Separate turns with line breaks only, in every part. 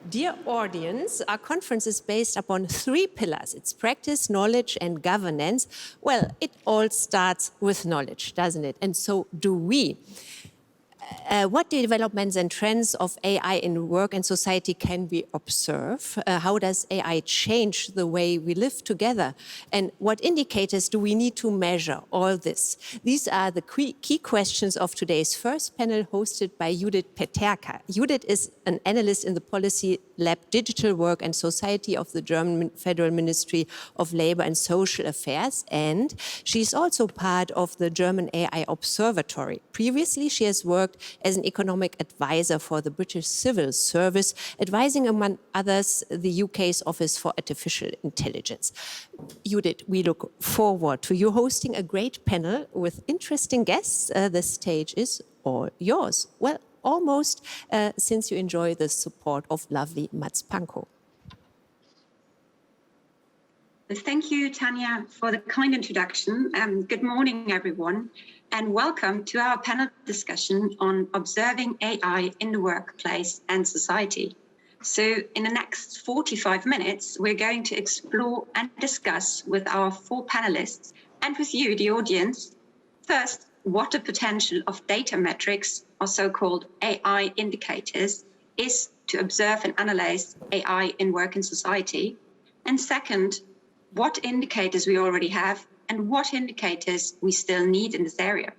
Dear audience, our conference is based upon 3 pillars. It's practice, knowledge, and governance. Well, it all starts with knowledge, doesn't it? And so do we. What developments and trends of AI in work and society can we observe? How does AI change the way we live together? And what indicators do we need to measure all this? These are the key questions of today's first panel, hosted by Judith Peterka. Judith is an analyst in the Policy Lab Digital Work and Society of the German Federal Ministry of Labor and Social Affairs, and she's also part of the German AI Observatory. Previously, she has worked as an economic advisor for the British Civil Service, advising, among others, the UK's Office for Artificial Intelligence. Judith, we look forward to you hosting a great panel with interesting guests. The stage is all yours. Well, almost since you enjoy the support of lovely Mats Pankow.
Thank you, Tanya, for the kind introduction. Good morning, everyone, and welcome to our panel discussion on observing AI in the workplace and society. So in the next 45 minutes, we're going to explore and discuss with our 4 panelists and with you, the audience, first, what the potential of data metrics, or so-called AI indicators, is to observe and analyze AI in work and society. And second, what indicators we already have and what indicators we still need in this area.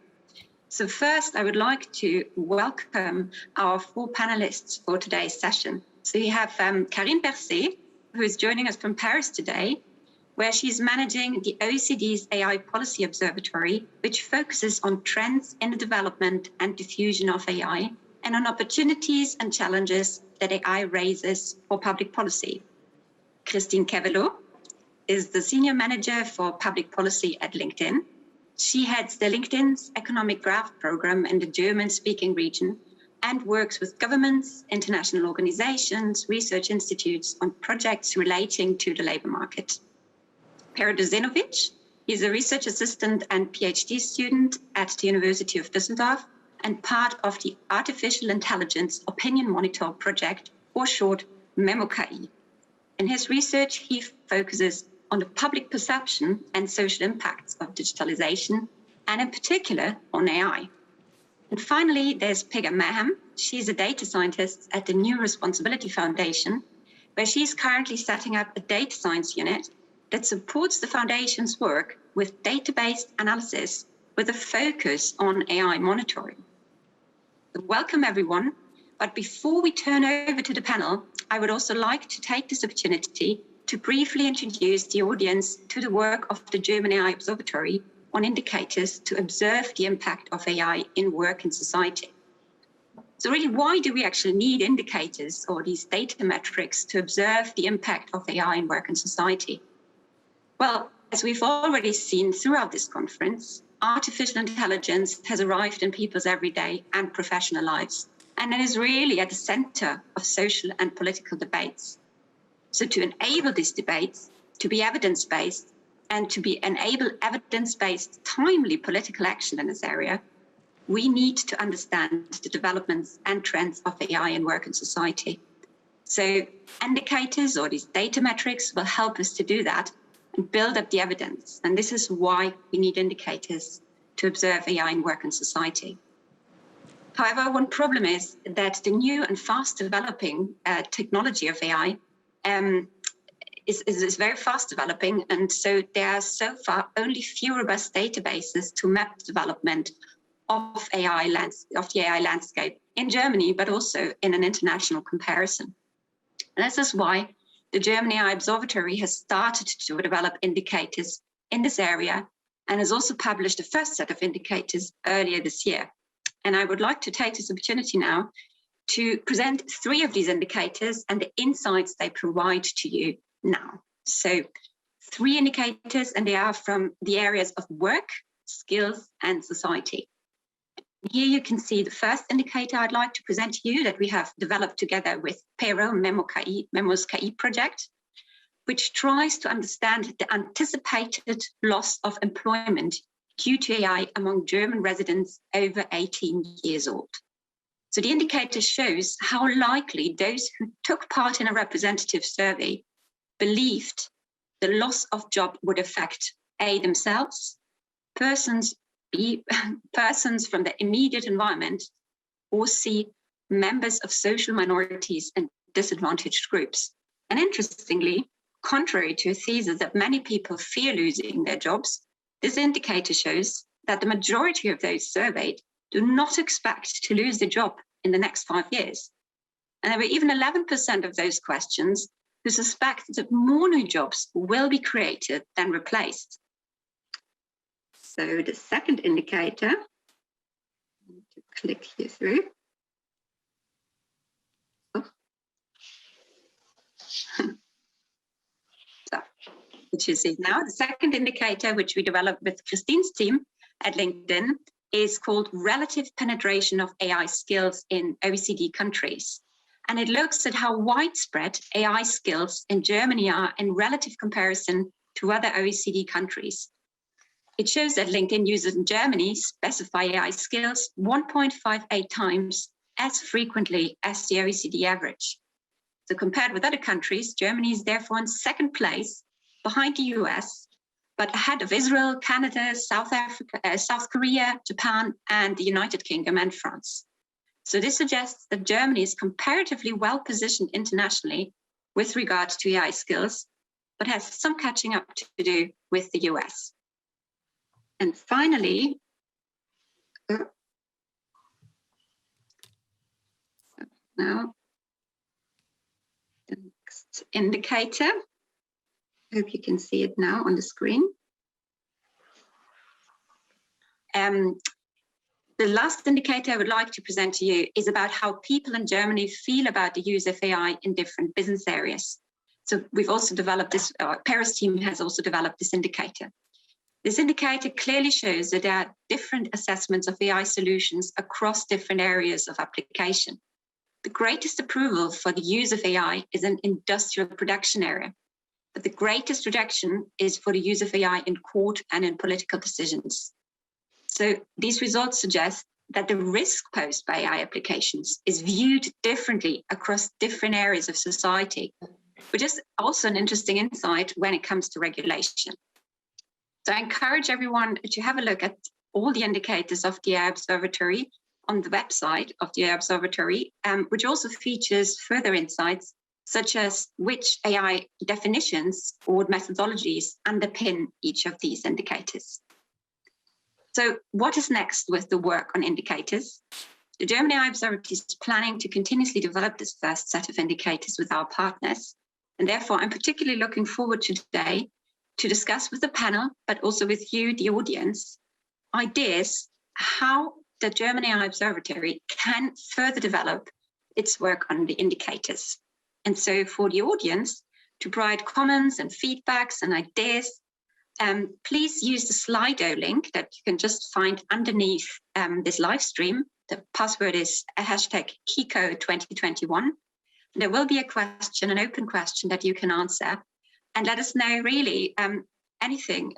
So first, I would like to welcome our 4 panelists for today's session. So we have Karine Berset, who is joining us from Paris today, where she's managing the OECD's AI Policy Observatory, which focuses on trends in the development and diffusion of AI and on opportunities and challenges that AI raises for public policy. Christine Kevelot is the Senior Manager for Public Policy at LinkedIn. She heads the LinkedIn's Economic Graph program in the German-speaking region and works with governments, international organizations, research institutes on projects relating to the labor market. Per Dozenovic is a research assistant and PhD student at the University of Düsseldorf and part of the Artificial Intelligence Opinion Monitor project, or short, MEMO-KI. In his research, he focuses on the public perception and social impacts of digitalization, and in particular on AI. And finally, there's Pegah Maham. She's a data scientist at the New Responsibility Foundation, where she's currently setting up a data science unit that supports the foundation's work with database analysis with a focus on AI monitoring. So welcome, everyone. But before we turn over to the panel, I would also like to take this opportunity to briefly introduce the audience to the work of the German AI Observatory on indicators to observe the impact of AI in work and society. So really, why do we actually need indicators or these data metrics to observe the impact of AI in work and society? Well, as we've already seen throughout this conference, artificial intelligence has arrived in people's everyday and professional lives, and it is really at the center of social and political debates. So to enable these debates to be evidence-based and to enable evidence-based timely political action in this area, we need to understand the developments and trends of AI in work and society. So indicators or these data metrics will help us to do that and build up the evidence. And this is why we need indicators to observe AI in work and society. However, one problem is that the new and fast developing technology of AI is very fast developing, and so there are so far only few robust databases to map the development of the AI landscape in Germany, but also in an international comparison. And this is why the German AI Observatory has started to develop indicators in this area and has also published the first set of indicators earlier this year. And I would like to take this opportunity now to present 3 of these indicators and the insights they provide to you now. So 3 indicators, and they are from the areas of work, skills, and society. Here you can see the first indicator I'd like to present to you that we have developed together with Pero MEMO's KI project, which tries to understand the anticipated loss of employment due to AI among German residents over 18 years old. So the indicator shows how likely those who took part in a representative survey believed the loss of job would affect A, themselves, persons, B, persons from the immediate environment, or C, members of social minorities and disadvantaged groups. And interestingly, contrary to a thesis that many people fear losing their jobs, this indicator shows that the majority of those surveyed do not expect to lose their job in the next 5 years. And there were even 11% of those questions who suspect that more new jobs will be created than replaced. So the second indicator, I need to click here through. Oh. So, which is it now. The second indicator, which we developed with Christine's team at LinkedIn, is called Relative Penetration of AI Skills in OECD countries. And it looks at how widespread AI skills in Germany are in relative comparison to other OECD countries. It shows that LinkedIn users in Germany specify AI skills 1.58 times as frequently as the OECD average. So compared with other countries, Germany is therefore in second place behind the US, but ahead of Israel, Canada, South Africa, South Korea, Japan, and the United Kingdom and France. So this suggests that Germany is comparatively well positioned internationally with regards to AI skills, but has some catching up to do with the US. And finally, now the next indicator. I hope you can see it now on the screen. The last indicator I would like to present to you is about how people in Germany feel about the use of AI in different business areas. So we've also developed this, Paris team has also developed this indicator. This indicator clearly shows that there are different assessments of AI solutions across different areas of application. The greatest approval for the use of AI is in industrial production area, but the greatest rejection is for the use of AI in court and in political decisions. So these results suggest that the risk posed by AI applications is viewed differently across different areas of society, which is also an interesting insight when it comes to regulation. So I encourage everyone to have a look at all the indicators of the AI Observatory on the website of the AI Observatory, which also features further insights, such as which AI definitions or methodologies underpin each of these indicators. So what is next with the work on indicators? The German AI Observatory is planning to continuously develop this first set of indicators with our partners. And therefore, I'm particularly looking forward to today to discuss with the panel, but also with you, the audience, ideas how the German AI Observatory can further develop its work on the indicators. And so for the audience to provide comments and feedbacks and ideas, please use the Slido link that you can just find underneath this live stream. The password is #KICO2021. There will be a question, an open question that you can answer, and let us know really anything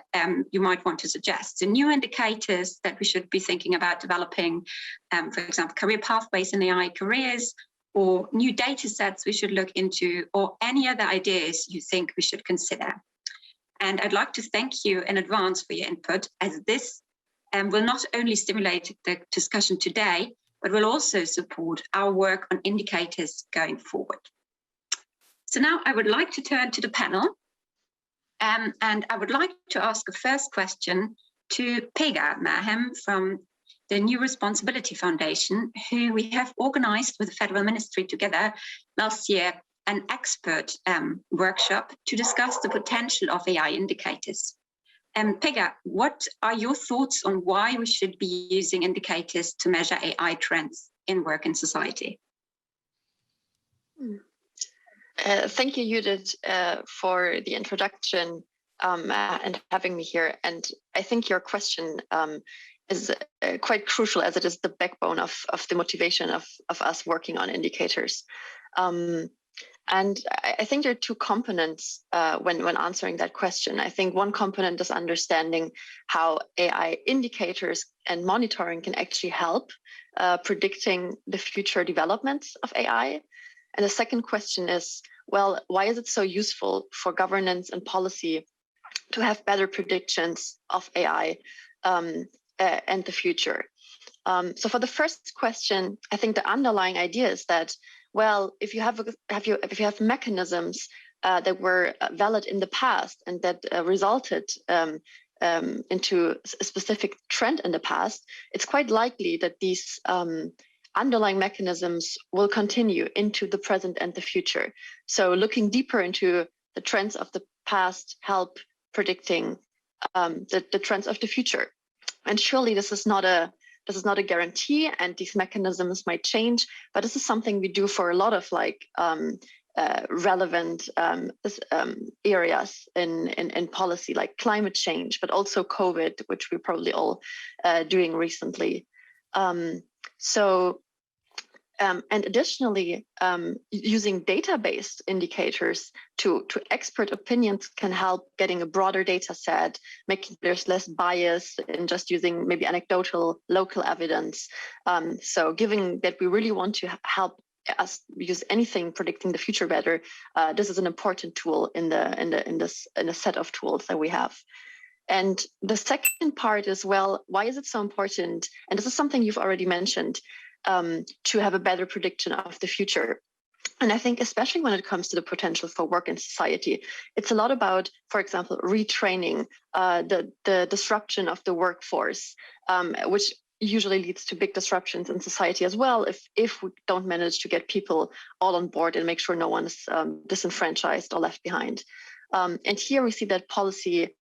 you might want to suggest. So new indicators that we should be thinking about developing, for example, career pathways in AI careers, or new data sets we should look into, or any other ideas you think we should consider. And I'd like to thank you in advance for your input, as this will not only stimulate the discussion today, but will also support our work on indicators going forward. So now I would like to turn to the panel, and I would like to ask a first question to Pega Mahem from the New Responsibility Foundation, who we have organized with the Federal Ministry together last year an expert workshop to discuss the potential of AI indicators. Pega, what are your thoughts on why we should be using indicators to measure AI trends in work and society?
Thank you, Judith, for the introduction and having me here. And I think your question is quite crucial, as it is the backbone of the motivation of us working on indicators. And I think there are two components when answering that question. I think one component is understanding how AI indicators and monitoring can actually help predicting the future developments of AI. And the second question is, well, why is it so useful for governance and policy to have better predictions of AI and the future? So for the first question, I think the underlying idea is that, well, if you have mechanisms that were valid in the past and that resulted into a specific trend in the past, it's quite likely that these underlying mechanisms will continue into the present and the future. So looking deeper into the trends of the past help predicting the trends of the future. And surely this is not a guarantee, and these mechanisms might change, but this is something we do for a lot of relevant areas in policy, like climate change, but also COVID, which we're probably all doing recently. And additionally, using data-based indicators to expert opinions can help getting a broader data set, making there's less bias in just using maybe anecdotal local evidence. So given that we really want to help us use anything predicting the future better, this is an important tool in a set of tools that we have. And the second part is, well, why is it so important? And this is something you've already mentioned, to have a better prediction of the future. And I think especially when it comes to the potential for work in society, it's a lot about, for example, retraining, the disruption of the workforce, which usually leads to big disruptions in society as well if we don't manage to get people all on board and make sure no one is disenfranchised or left behind. And here we see that policy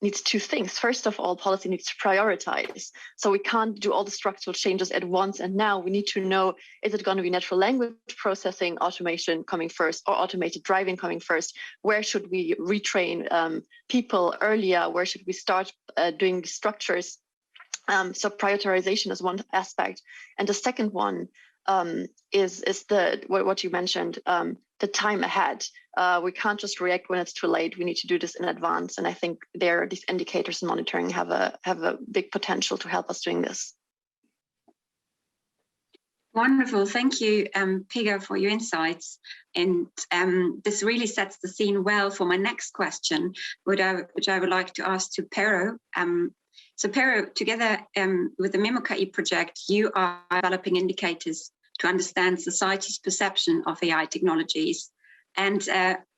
needs two things. First of all, policy needs to prioritize. So we can't do all the structural changes at once. And now we need to know, is it going to be natural language processing automation coming first or automated driving coming first? Where should we retrain people earlier? Where should we start doing structures? So prioritization is one aspect. And the second one is what you mentioned, the time ahead. We can't just react when it's too late. We need to do this in advance. And I think these indicators and monitoring have a big potential to help us doing this.
Wonderful. Thank you, Pega, for your insights. And this really sets the scene well for my next question, which I would like to ask to Pero. So Pero, together with the Memo KI project, you are developing indicators to understand society's perception of AI technologies. And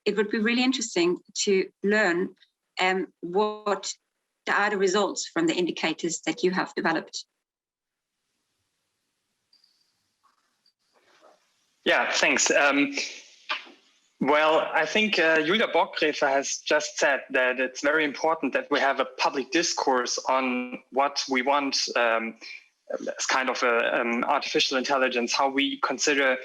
it would be really interesting to learn what are the results from the indicators that you have developed.
Yeah, thanks. Well, I think Julia Bockgräfer has just said that it's very important that we have a public discourse on what we want as kind of artificial intelligence, how we consider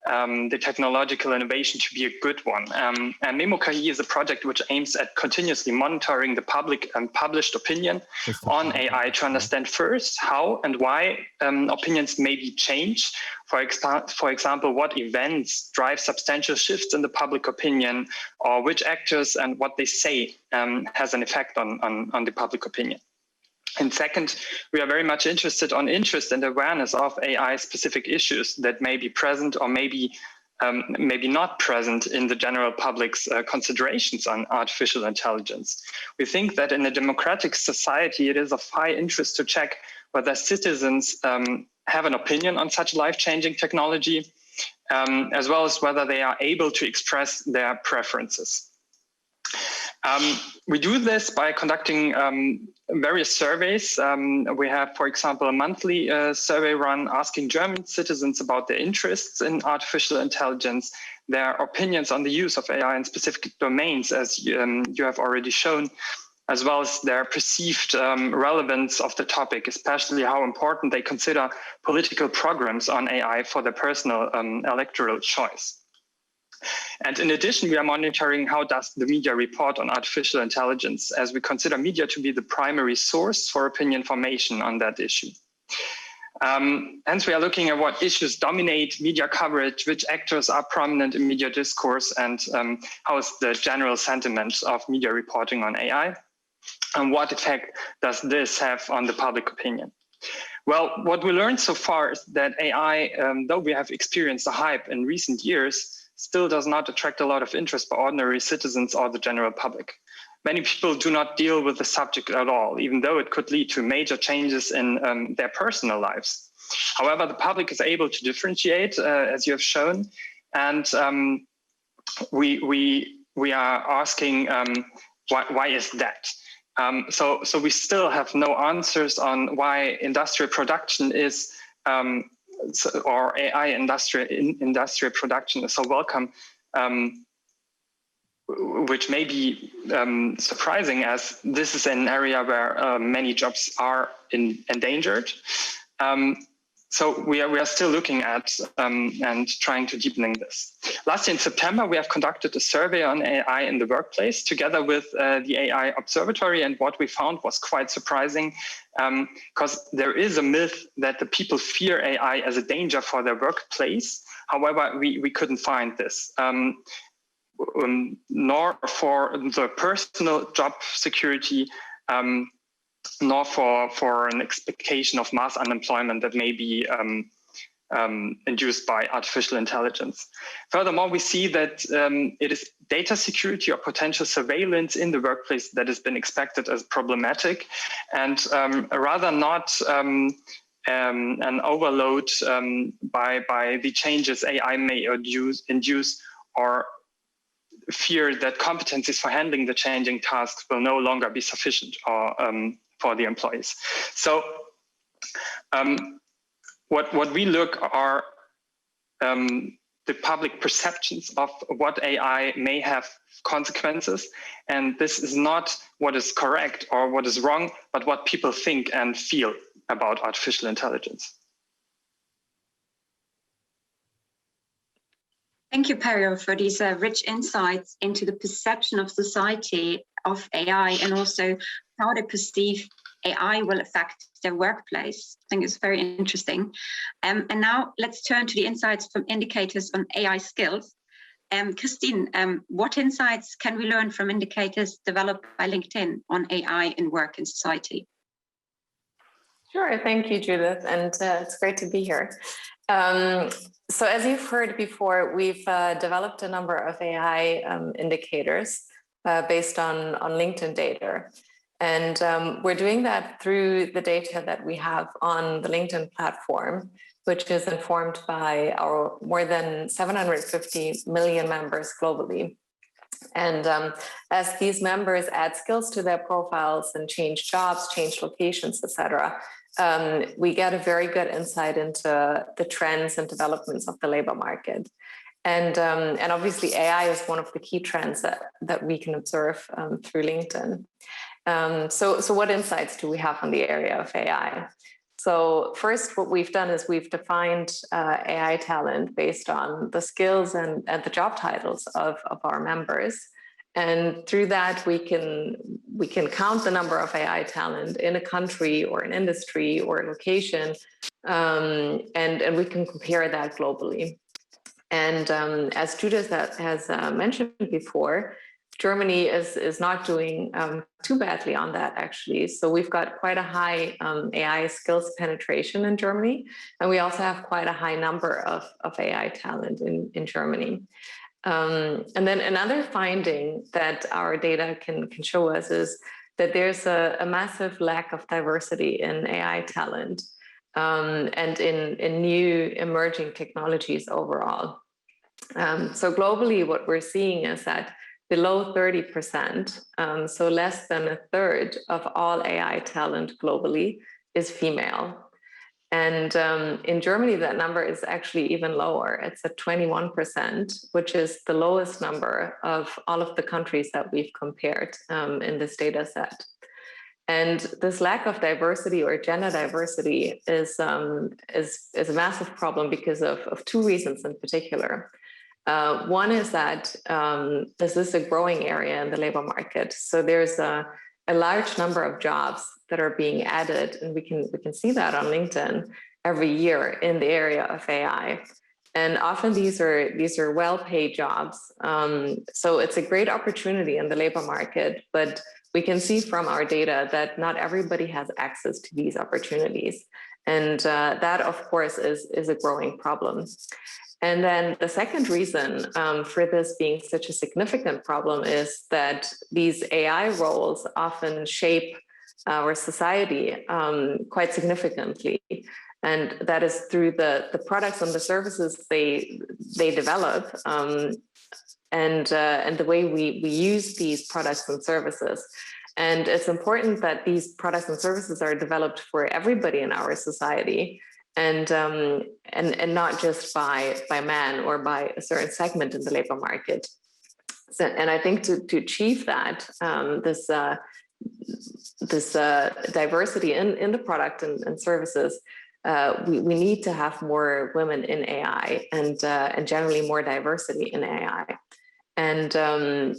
the technological innovation to be a good one. And Memo KI is a project which aims at continuously monitoring the public and published opinion on AI to understand first how and why opinions may be changed. For example, what events drive substantial shifts in the public opinion, or which actors and what they say has an effect on the public opinion. And second, we are very much interested on interest and awareness of AI-specific issues that may be present or maybe not present in the general public's considerations on artificial intelligence. We think that in a democratic society, it is of high interest to check whether citizens have an opinion on such life-changing technology, as well as whether they are able to express their preferences. We do this by conducting various surveys. We have, for example, a monthly survey run asking German citizens about their interests in artificial intelligence, their opinions on the use of AI in specific domains, as you have already shown, as well as their perceived relevance of the topic, especially how important they consider political programs on AI for their personal electoral choice. And in addition, we are monitoring how does the media report on artificial intelligence, as we consider media to be the primary source for opinion formation on that issue. Hence, we are looking at what issues dominate media coverage, which actors are prominent in media discourse, and how is the general sentiment of media reporting on AI, and what effect does this have on the public opinion. Well, what we learned so far is that AI, though we have experienced a hype in recent years, still does not attract a lot of interest by ordinary citizens or the general public. Many people do not deal with the subject at all, even though it could lead to major changes in their personal lives. However, the public is able to differentiate, as you have shown, and we are asking why is that? So we still have no answers on why industrial production is, or AI industrial production is so welcome. Which may be surprising, as this is an area where many jobs are endangered. So we are still looking at and trying to deepen this. Last year in September, we have conducted a survey on AI in the workplace together with the AI Observatory, and what we found was quite surprising, because there is a myth that the people fear AI as a danger for their workplace. However, we couldn't find this. Nor for the personal job security, nor for an expectation of mass unemployment that may be induced by artificial intelligence. Furthermore, we see that it is data security or potential surveillance in the workplace that has been expected as problematic, and rather not an overload by the changes AI may induce, or fear that competencies for handling the changing tasks will no longer be sufficient or for the employees. So what we look are the public perceptions of what AI may have consequences, and this is not what is correct or what is wrong, but what people think and feel about artificial intelligence.
Thank you, Perio, for these rich insights into the perception of society of AI, and also how they perceive AI will affect their workplace. I think it's very interesting. And now let's turn to the insights from indicators on AI skills. Christine, what insights can we learn from indicators developed by LinkedIn on AI in work and society?
Sure, thank you, Judith, and it's great to be here. So as you've heard before, we've developed a number of AI indicators based on LinkedIn data. And we're doing that through the data that we have on the LinkedIn platform, which is informed by our more than 750 million members globally. And as these members add skills to their profiles and change jobs, change locations, etc., we get a very good insight into the trends and developments of the labor market. And obviously AI is one of the key trends that we can observe through LinkedIn. So what insights do we have on the area of AI? So first, what we've done is we've defined AI talent based on the skills and the job titles of our members. And through that, we can count the number of AI talent in a country or an industry or a location, and we can compare that globally. And as Judith has mentioned before, Germany is not doing too badly on that, actually. So we've got quite a high AI skills penetration in Germany, and we also have quite a high number of AI talent in Germany. And then another finding that our data can show us is that there's a massive lack of diversity in AI talent and in new emerging technologies overall. So globally, what we're seeing is that below 30%, so less than a third of all AI talent globally is female. And in Germany, that number is actually even lower. It's at 21%, which is the lowest number of all of the countries that we've compared in this data set. And this lack of diversity or gender diversity is a massive problem because of two reasons in particular. One is that this is a growing area in the labor market. So there's a large number of jobs that are being added, and we can see that on LinkedIn, every year in the area of AI. And often these are well-paid jobs. So it's a great opportunity in the labor market, but we can see from our data that not everybody has access to these opportunities. And that, of course, is a growing problem. And then the second reason for this being such a significant problem is that these AI roles often shape our society quite significantly. And that is through the products and the services they develop, and the way we use these products and services. And it's important that these products and services are developed for everybody in our society, and not just by men or by a certain segment in the labor market. So, and I think to achieve that, this diversity in the product and services, we need to have more women in AI and generally more diversity in AI. And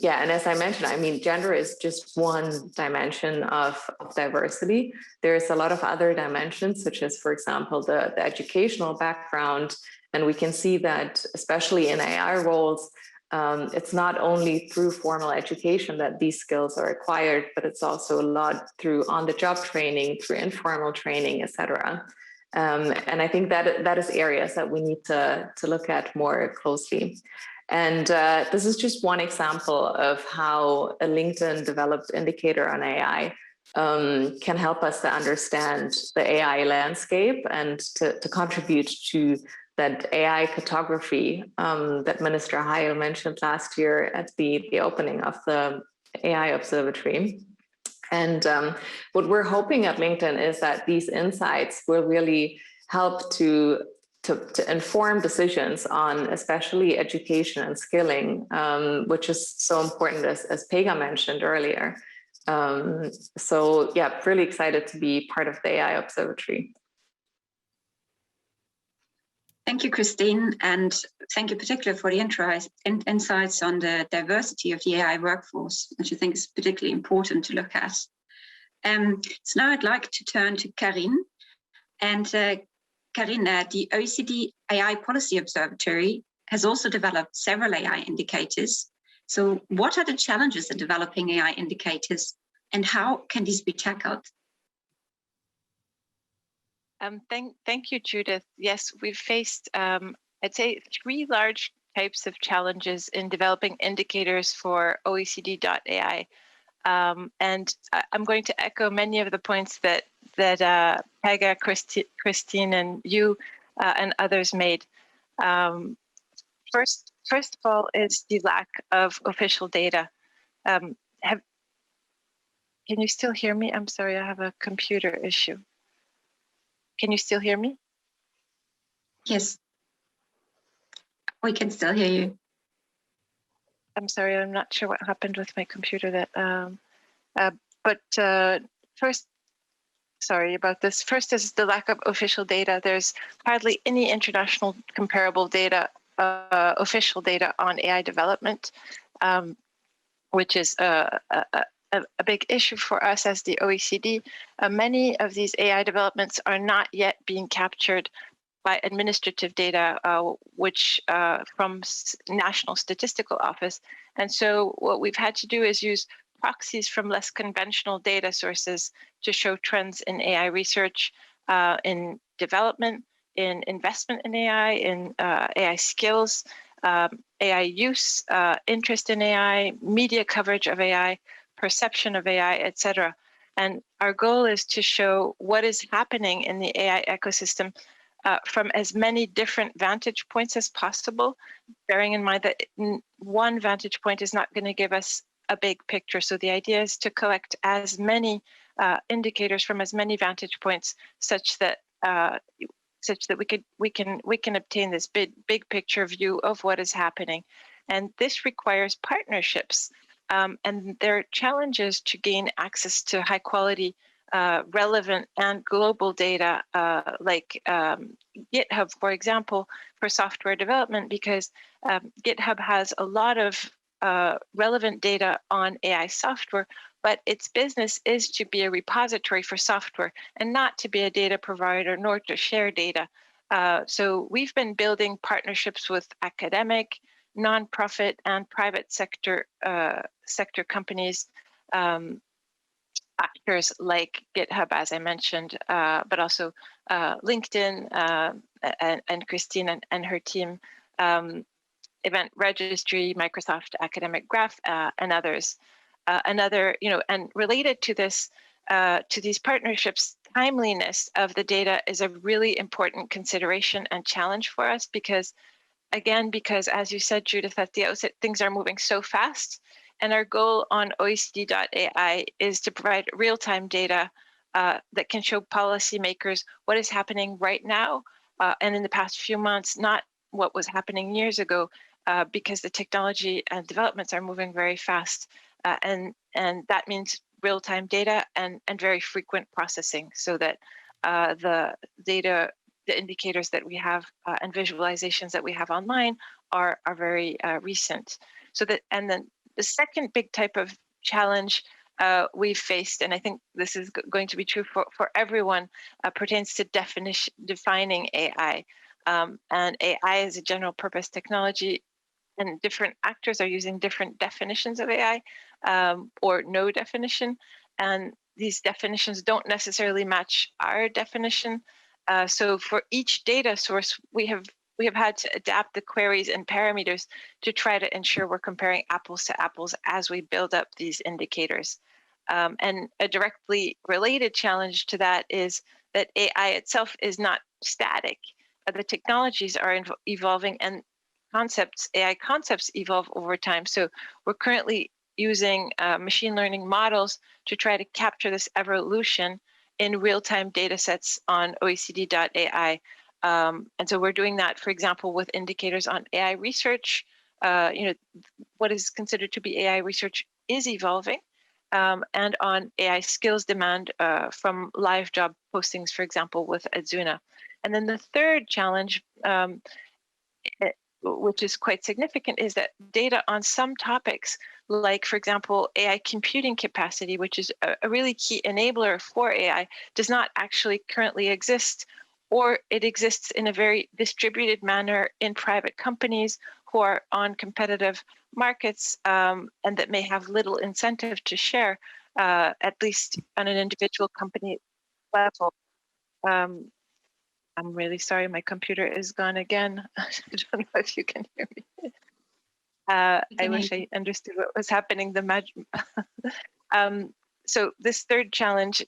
yeah, and as I mentioned, I mean, gender is just one dimension of diversity. There's a lot of other dimensions, such as, for example, the educational background. And we can see that, especially in AI roles, it's not only through formal education that these skills are acquired, but it's also a lot through on-the-job training, through informal training, etc. And I think that is areas that we need to look at more closely. And this is just one example of how a LinkedIn developed indicator on AI can help us to understand the AI landscape and to contribute to that AI cartography that Minister Heil mentioned last year at the opening of the AI Observatory. And what we're hoping at LinkedIn is that these insights will really help to inform decisions on especially education and skilling, which is so important, as Pega mentioned earlier. So yeah, really excited to be part of the AI Observatory.
Thank you, Christine, and thank you particularly for the insights on the diversity of the AI workforce, which I think is particularly important to look at. So now I'd like to turn to Karin. And Karin, the OECD AI Policy Observatory has also developed several AI indicators. So what are the challenges in developing AI indicators, and how can these be tackled?
Thank you, Judith. Yes, we've faced, I'd say, 3 large types of challenges in developing indicators for OECD.ai. And I'm going to echo many of the points that Pega, Christine, and you and others made. First of all is the lack of official data. Can you still hear me? I'm sorry, I have a computer issue. Can you still hear me?
Yes, we can still hear you.
I'm sorry, I'm not sure what happened with my computer. First, sorry about this. First is the lack of official data. There's hardly any international comparable data, official data on AI development, which is a big issue for us as the OECD. Many of these AI developments are not yet being captured by administrative data, which from National Statistical Office. And so what we've had to do is use proxies from less conventional data sources to show trends in AI research, in development, in investment in AI, in AI skills, AI use, interest in AI, media coverage of AI, perception of AI, etc. And our goal is to show what is happening in the AI ecosystem from as many different vantage points as possible, bearing in mind that one vantage point is not going to give us a big picture. So the idea is to collect as many indicators from as many vantage points, such that we can obtain this big picture view of what is happening. And this requires partnerships. And there are challenges to gain access to high quality, relevant and global data, like GitHub, for example, for software development, because GitHub has a lot of relevant data on AI software, but its business is to be a repository for software and not to be a data provider nor to share data. So we've been building partnerships with academic, nonprofit, and private sector companies, actors like GitHub, as I mentioned, but also LinkedIn and Christine and her team, Event Registry, Microsoft Academic Graph, and others. And related to this, to these partnerships, timeliness of the data is a really important consideration and challenge for us because as you said, Judith, at the outset, things are moving so fast. And our goal on OECD.ai is to provide real-time data that can show policymakers what is happening right now and in the past few months, not what was happening years ago, because the technology and developments are moving very fast. And that means real-time data and very frequent processing so that the data, the indicators that we have and visualizations that we have online are very recent. So that, and then the second big type of challenge we've faced, and I think this is going to be true for everyone, pertains to defining AI. And AI is a general purpose technology, and different actors are using different definitions of AI or no definition. And these definitions don't necessarily match our definition. So for each data source, we have had to adapt the queries and parameters to try to ensure we're comparing apples to apples as we build up these indicators. And a directly related challenge to that is that AI itself is not static. The technologies are evolving and AI concepts evolve over time. So we're currently using machine learning models to try to capture this evolution in real-time data sets on OECD.ai. And so we're doing that, for example, with indicators on AI research. What is considered to be AI research is evolving, and on AI skills demand from live job postings, for example, with Adzuna. And then the third challenge, which is quite significant, is that data on some topics, like, for example, AI computing capacity, which is a really key enabler for AI, does not actually currently exist, or it exists in a very distributed manner in private companies who are on competitive markets and that may have little incentive to share, at least on an individual company level. I'm really sorry, my computer is gone again. I don't know if you can hear me. I wish I understood what was happening. So this third challenge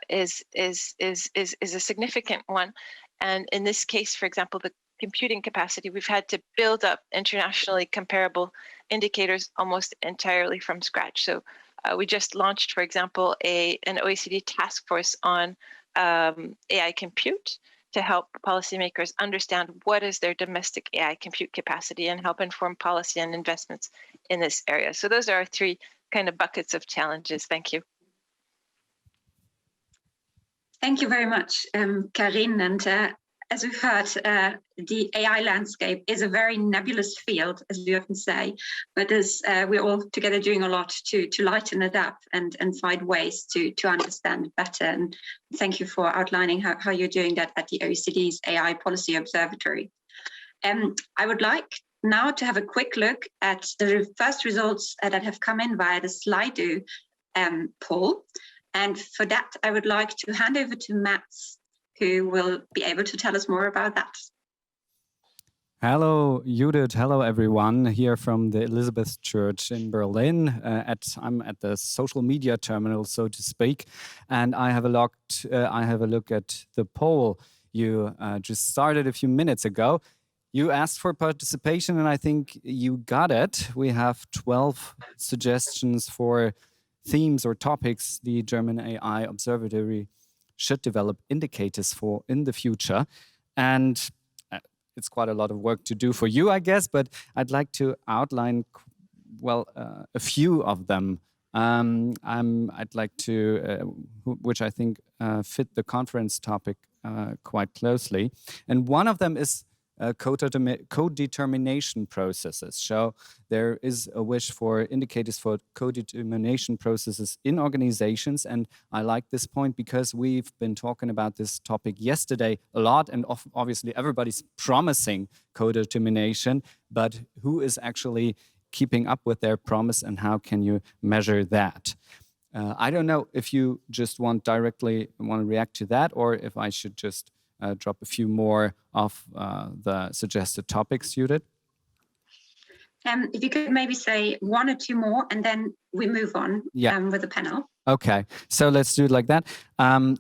is a significant one, and in this case, for example, the computing capacity, we've had to build up internationally comparable indicators almost entirely from scratch. So we just launched, for example, an OECD task force on AI compute to help policymakers understand what is their domestic AI compute capacity and help inform policy and investments in this area. So those are our three kind of buckets of challenges. Thank you.
Thank you very much, Karin. And as we've heard, the AI landscape is a very nebulous field, as we often say, but as we're all together doing a lot to lighten it up and find ways to understand better. And thank you for outlining how you're doing that at the OECD's AI Policy Observatory. I would like now to have a quick look at the first results that have come in via the Slido poll. And for that, I would like to hand over to Mats, who will be able to tell us more about that.
Hello, Judith. Hello, everyone. Here from the Elizabeth Church in Berlin. I'm at the social media terminal, so to speak, and I have a look at the poll you just started a few minutes ago. You asked for participation, and I think you got it. We have 12 suggestions for themes or topics the German AI Observatory should develop indicators for in the future. And it's quite a lot of work to do for you, I guess, but I'd like to outline, a few of them. I'd like to, which I think fit the conference topic quite closely. And one of them is co-determination processes. So there is a wish for indicators for co-determination processes in organizations. And I like this point because we've been talking about this topic yesterday a lot, and obviously everybody's promising co-determination, but who is actually keeping up with their promise and how can you measure that? I don't know if you just want to react to that, or if I should just drop a few more of the suggested topics, Judith.
If you could maybe say one or two more, and then we move on with the panel.
Okay, so let's do it like that.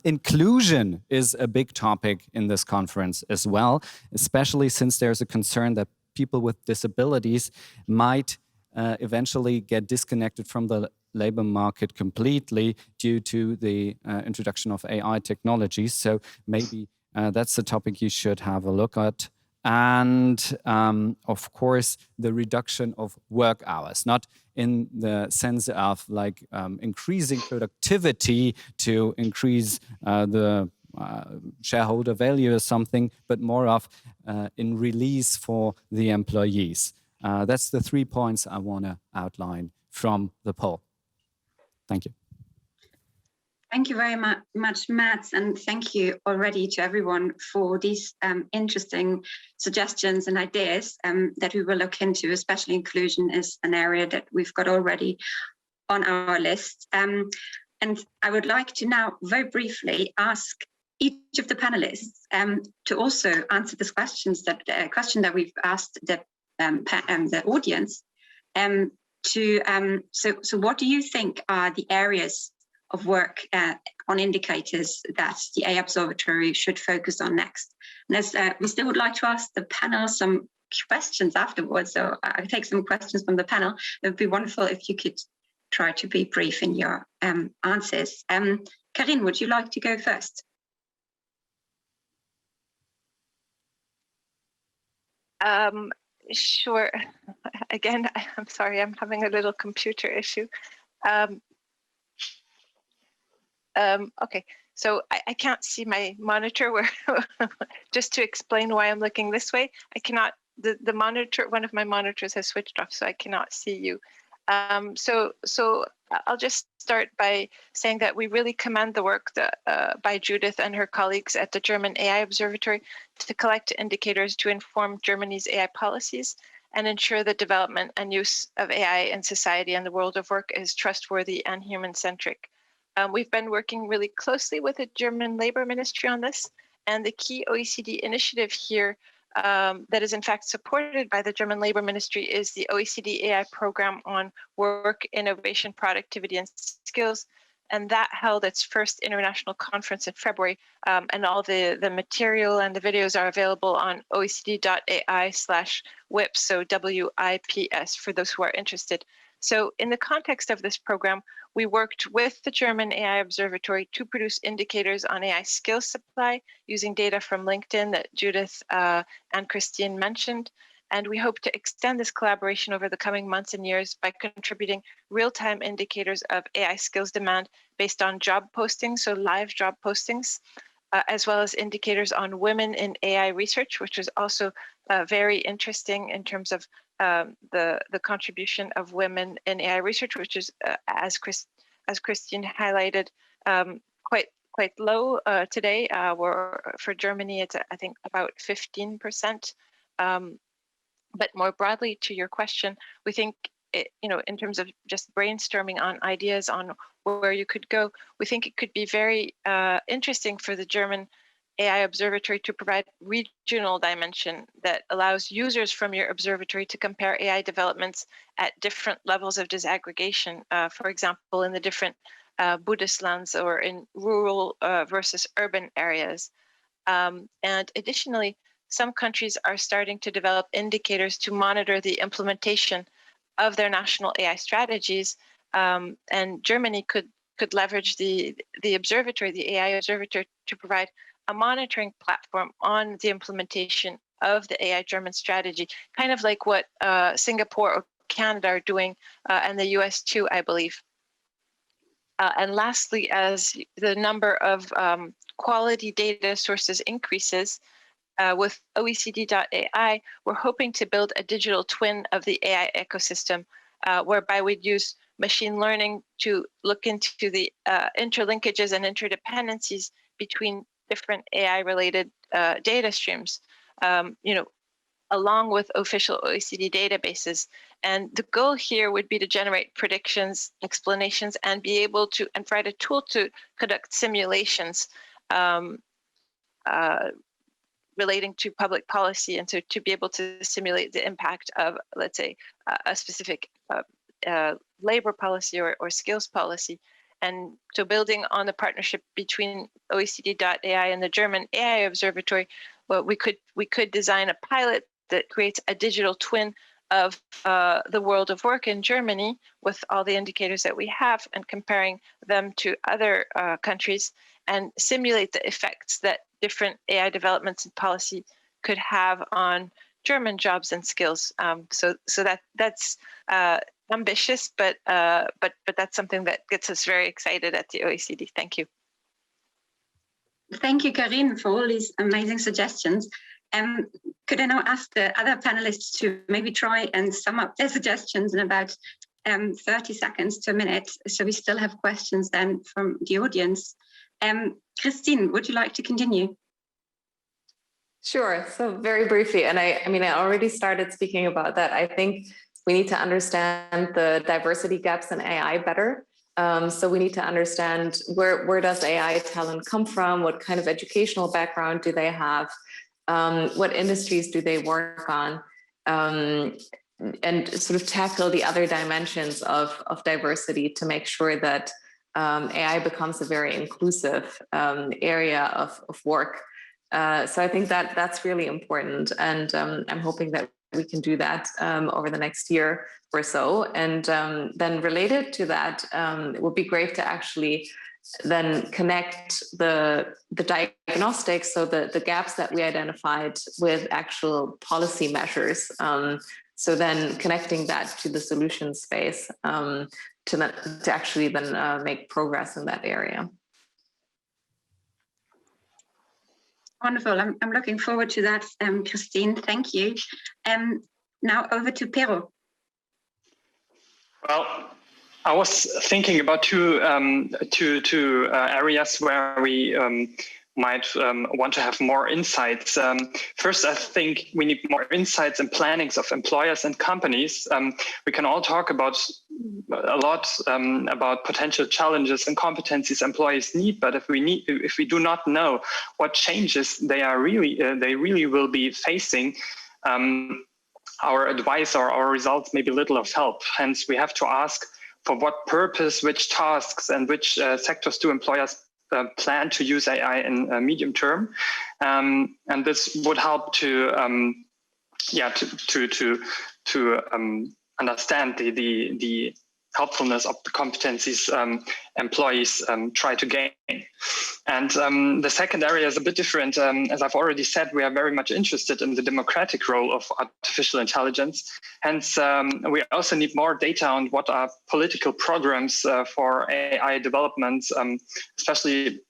Inclusion is a big topic in this conference as well, especially since there's a concern that people with disabilities might eventually get disconnected from the labor market completely due to the introduction of AI technologies. So maybe that's a topic you should have a look at. And of course, the reduction of work hours, not in the sense of like increasing productivity to increase the shareholder value or something, but more of in release for the employees. That's the 3 points I want to outline from the poll. Thank you.
Thank you very much, Mats, and thank you already to everyone for these interesting suggestions and ideas that we will look into. Especially inclusion is an area that we've got already on our list. And I would like to now very briefly ask each of the panelists to also answer this question that we've asked the audience. So what do you think are the areas of work on indicators that the AI Observatory should focus on next? And as we still would like to ask the panel some questions afterwards, so I'll take some questions from the panel. It would be wonderful if you could try to be brief in your answers. Karin, would you like to go first?
Sure. Again, I'm sorry, I'm having a little computer issue. Okay, so I can't see my monitor. Where just to explain why I'm looking this way, I cannot. The monitor, one of my monitors has switched off, so I cannot see you. So I'll just start by saying that we really commend the work by Judith and her colleagues at the German AI Observatory to collect indicators to inform Germany's AI policies and ensure the development and use of AI in society and the world of work is trustworthy and human-centric. We've been working really closely with the German Labor Ministry on this, and the key OECD initiative here that is in fact supported by the German Labor Ministry is the OECD AI program on work, innovation, productivity, and skills. And that held its first international conference in February. And all the material and the videos are available on oecd.ai/WIPS, so WIPS, for those who are interested. So in the context of this program, we worked with the German AI Observatory to produce indicators on AI skills supply using data from LinkedIn that Judith and Christine mentioned. And we hope to extend this collaboration over the coming months and years by contributing real-time indicators of AI skills demand based on job postings, so live job postings, as well as indicators on women in AI research, which is also very interesting in terms of the contribution of women in AI research, which is, as Christine highlighted, quite low today. For Germany, it's I think about 15%. But more broadly, to your question, we think, in terms of just brainstorming on ideas on where you could go, we think it could be very interesting for the German AI Observatory to provide regional dimension that allows users from your observatory to compare AI developments at different levels of disaggregation, for example, in the different Bundeslands or in rural versus urban areas. And additionally, some countries are starting to develop indicators to monitor the implementation of their national AI strategies, and Germany could leverage the observatory, the AI observatory, to provide a monitoring platform on the implementation of the AI German strategy, kind of like what Singapore or Canada are doing, and the US too, I believe. And lastly, as the number of quality data sources increases, with OECD.ai, we're hoping to build a digital twin of the AI ecosystem, whereby we'd use machine learning to look into the interlinkages and interdependencies between different AI-related data streams, along with official OECD databases. And the goal here would be to generate predictions, explanations, and be able to, and provide a tool to conduct simulations relating to public policy, and to be able to simulate the impact of, let's say, a specific labor policy or skills policy. And so building on the partnership between OECD.ai and the German AI Observatory, well, we could design a pilot that creates a digital twin of the world of work in Germany with all the indicators that we have, and comparing them to other countries, and simulate the effects that different AI developments and policy could have on German jobs and skills. So that's ambitious, but that's something that gets us very excited at the OECD. Thank you.
Thank you, Karine, for all these amazing suggestions. Could I now ask the other panelists to maybe try and sum up their suggestions in about 30 seconds to a minute, so we still have questions then from the audience. Christine, would you like to continue?
Sure. So very briefly, and I mean, I already started speaking about that. I think we need to understand the diversity gaps in AI better. So we need to understand where does AI talent come from? What kind of educational background do they have? What industries do they work on? And sort of tackle the other dimensions of diversity to make sure that AI becomes a very inclusive area of work. So I think that that's really important, and I'm hoping that we can do that over the next year or so. And then related to that, it would be great to actually then connect the diagnostics, so the gaps that we identified, with actual policy measures. So then connecting that to the solution space to actually then make progress in that area.
Wonderful. I'm looking forward to that, Christine. Thank you. Now over to Pero.
Well, I was thinking about two areas where we might want to have more insights. First, I think we need more insights and plannings of employers and companies. We can all talk about a lot about potential challenges and competencies employees need, but if we do not know what changes they really will be facing, our advice or our results may be little of help. Hence, we have to ask, for what purpose, which tasks, and which sectors do employers plan to use AI in medium term, and this would help to understand the helpfulness of the competencies employees try to gain. And the second area is a bit different. As I've already said, we are very much interested in the democratic role of artificial intelligence. Hence, we also need more data on what are political programs for AI development, especially,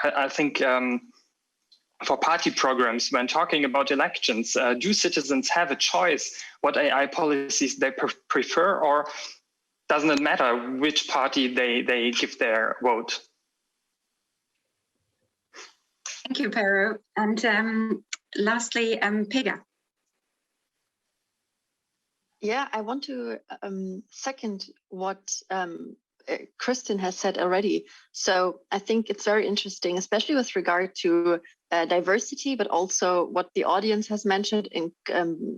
I think, for party programs. When talking about elections, do citizens have a choice what AI policies they prefer, or doesn't it matter which party they give their vote?
Thank you, Pero. And lastly, Pega.
Yeah, I want to second what Kristen has said already. So I think it's very interesting, especially with regard to diversity, but also what the audience has mentioned in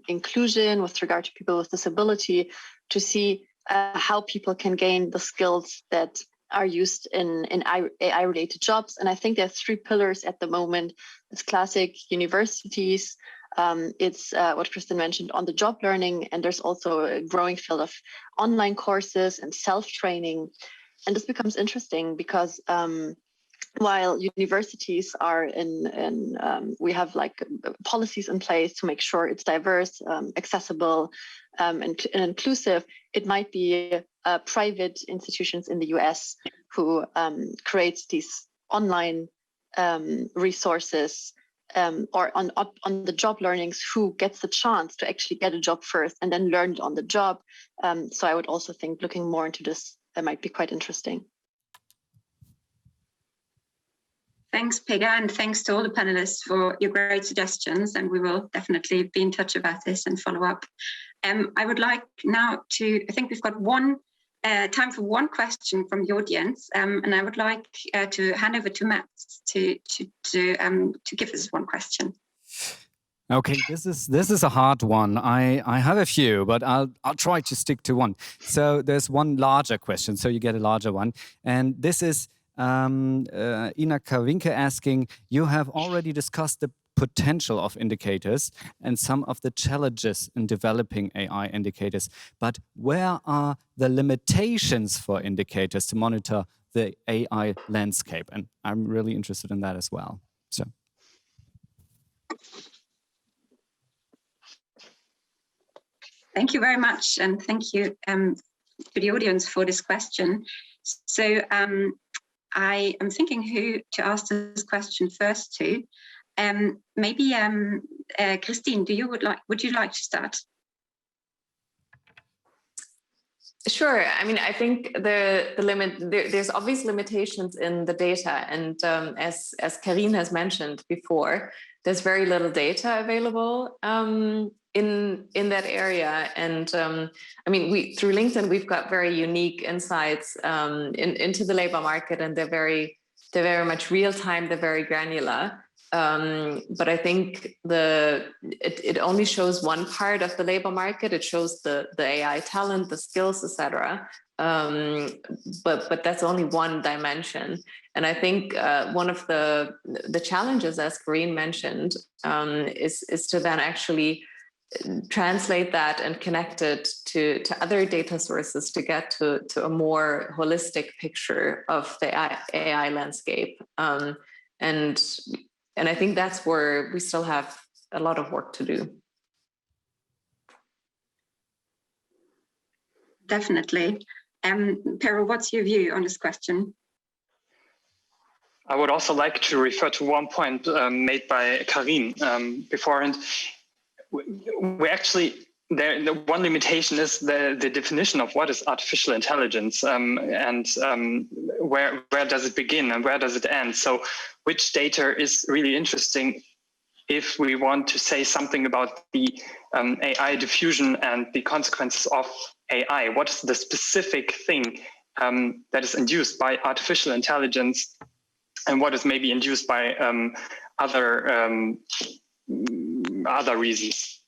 inclusion with regard to people with disability, to see how people can gain the skills that are used in AI-related jobs. And I think there are three pillars at the moment. It's classic universities, it's what Kristen mentioned on the job learning, and there's also a growing field of online courses and self-training. And this becomes interesting because while universities are we have like policies in place to make sure it's diverse, accessible, and inclusive, it might be private institutions in the US who creates these online resources or on the job learnings, who gets the chance to actually get a job first and then learn it on the job. So I would also think looking more into this might be quite interesting.
Thanks, Pega, and thanks to all the panelists for your great suggestions, and we will definitely be in touch about this and follow up. I would like now to, I think we've got time for one question from the audience, and I would like to hand over to Matt to give us one question.
Okay, this is a hard one. I have a few, but I'll try to stick to one. So there's one larger question, so you get a larger one, and this is Ina Kawinke asking, you have already discussed the potential of indicators and some of the challenges in developing AI indicators, but where are the limitations for indicators to monitor the AI landscape? And I'm really interested in that as well. So.
Thank you very much, and thank you to the audience for this question. So I am thinking who to ask this question first to. Maybe Christine, would you like to start?
Sure. I mean, I think there's obvious limitations in the data, and as Karine has mentioned before, there's very little data available in that area. And I mean, through LinkedIn, we've got very unique insights into the labor market, and they're very much real time. They're very granular. But I think it only shows one part of the labor market. It shows the AI talent, the skills, etc. But that's only one dimension. And I think one of the challenges, as Karine mentioned, is to then actually translate that and connect it to other data sources to get to a more holistic picture of the AI landscape. And I think that's where we still have a lot of work to do.
Definitely. Pero, what's your view on this question?
I would also like to refer to one point made by Karine beforehand. We actually, the one limitation is the definition of what is artificial intelligence, and where does it begin and where does it end? So which data is really interesting if we want to say something about the AI diffusion and the consequences of AI? What is the specific thing that is induced by artificial intelligence, and what is maybe induced by other reasons?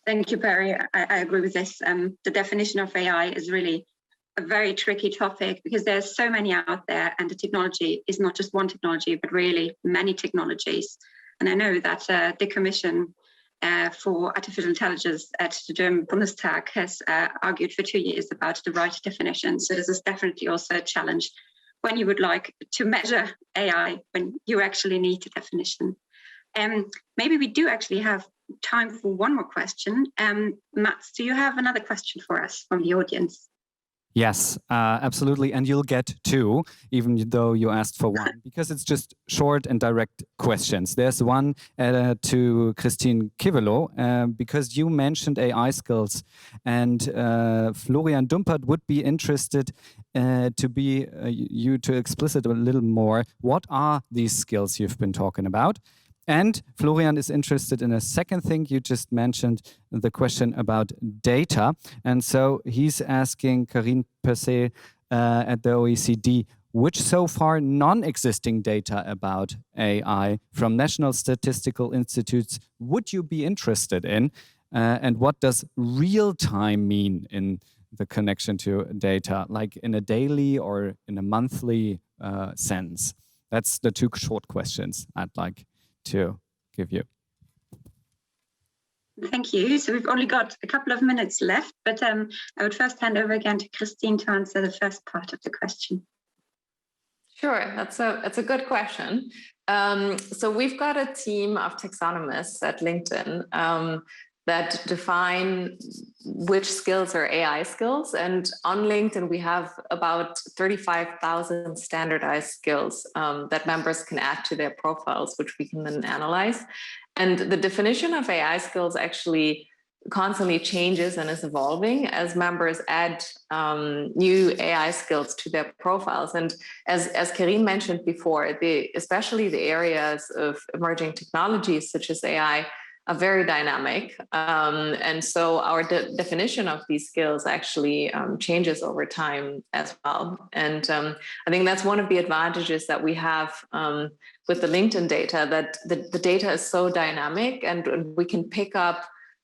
Thank you, Perry. I agree with this. The definition of AI is really a very tricky topic because there's so many out there, and the technology is not just one technology, but really many technologies. And I know that the Commission for Artificial Intelligence at the German Bundestag has argued for 2 years about the right definition. So this is definitely also a challenge when you would like to measure AI, when you actually need a definition. Maybe we do actually have time for one more question. Mats, do you have another question for us from the audience?
Yes, absolutely. And you'll get two, even though you asked for one, because it's just short and direct questions. There's one to Christine Kivelo, because you mentioned AI skills, and Florian Dumpert would be interested you to explicit a little more. What are these skills you've been talking about? And Florian is interested in a second thing you just mentioned, the question about data. And so he's asking Karine Persé at the OECD, which so far non-existing data about AI from national statistical institutes would you be interested in? And what does real time mean in the connection to data, like in a daily or in a monthly sense? That's the two short questions I'd like to give you.
Thank you. So we've only got a couple of minutes left, but I would first hand over again to Christine to answer the first part of the question.
Sure, that's a good question. So we've got a team of taxonomists at LinkedIn that define which skills are AI skills. And on LinkedIn, we have about 35,000 standardized skills that members can add to their profiles, which we can then analyze. And the definition of AI skills actually constantly changes and is evolving as members add new AI skills to their profiles. And as Karin mentioned before, especially the areas of emerging technologies such as AI are very dynamic. And so our definition of these skills actually changes over time as well. And I think that's one of the advantages that we have with the LinkedIn data, that the data is so dynamic and we can pick up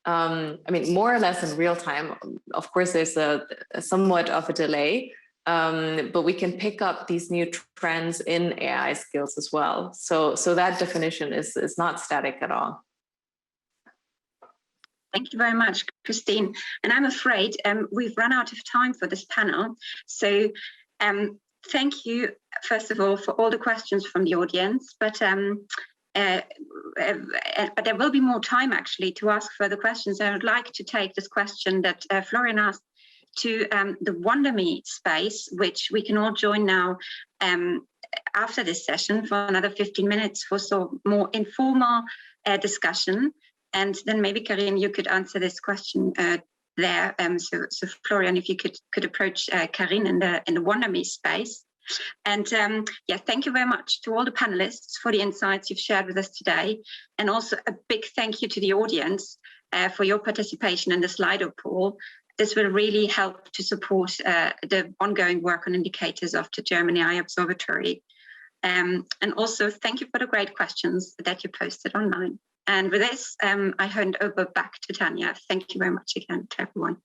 more or less in real time. Of course, there's a somewhat of a delay, but we can pick up these new trends in AI skills as well. So that definition is not static at all.
Thank you very much, Christine. And I'm afraid we've run out of time for this panel. So thank you, first of all, for all the questions from the audience. But there will be more time, actually, to ask further questions. I would like to take this question that Florian asked to the WonderMe space, which we can all join now after this session for another 15 minutes for some more informal discussion. And then maybe, Karin, you could answer this question there. So Florian, if you could approach Karin in the WonderMe space. And thank you very much to all the panelists for the insights you've shared with us today. And also a big thank you to the audience for your participation in the Slido poll. This will really help to support the ongoing work on indicators of the German AI Observatory. And also thank you for the great questions that you posted online. And with this, I hand over back to Tanya. Thank you very much again to everyone.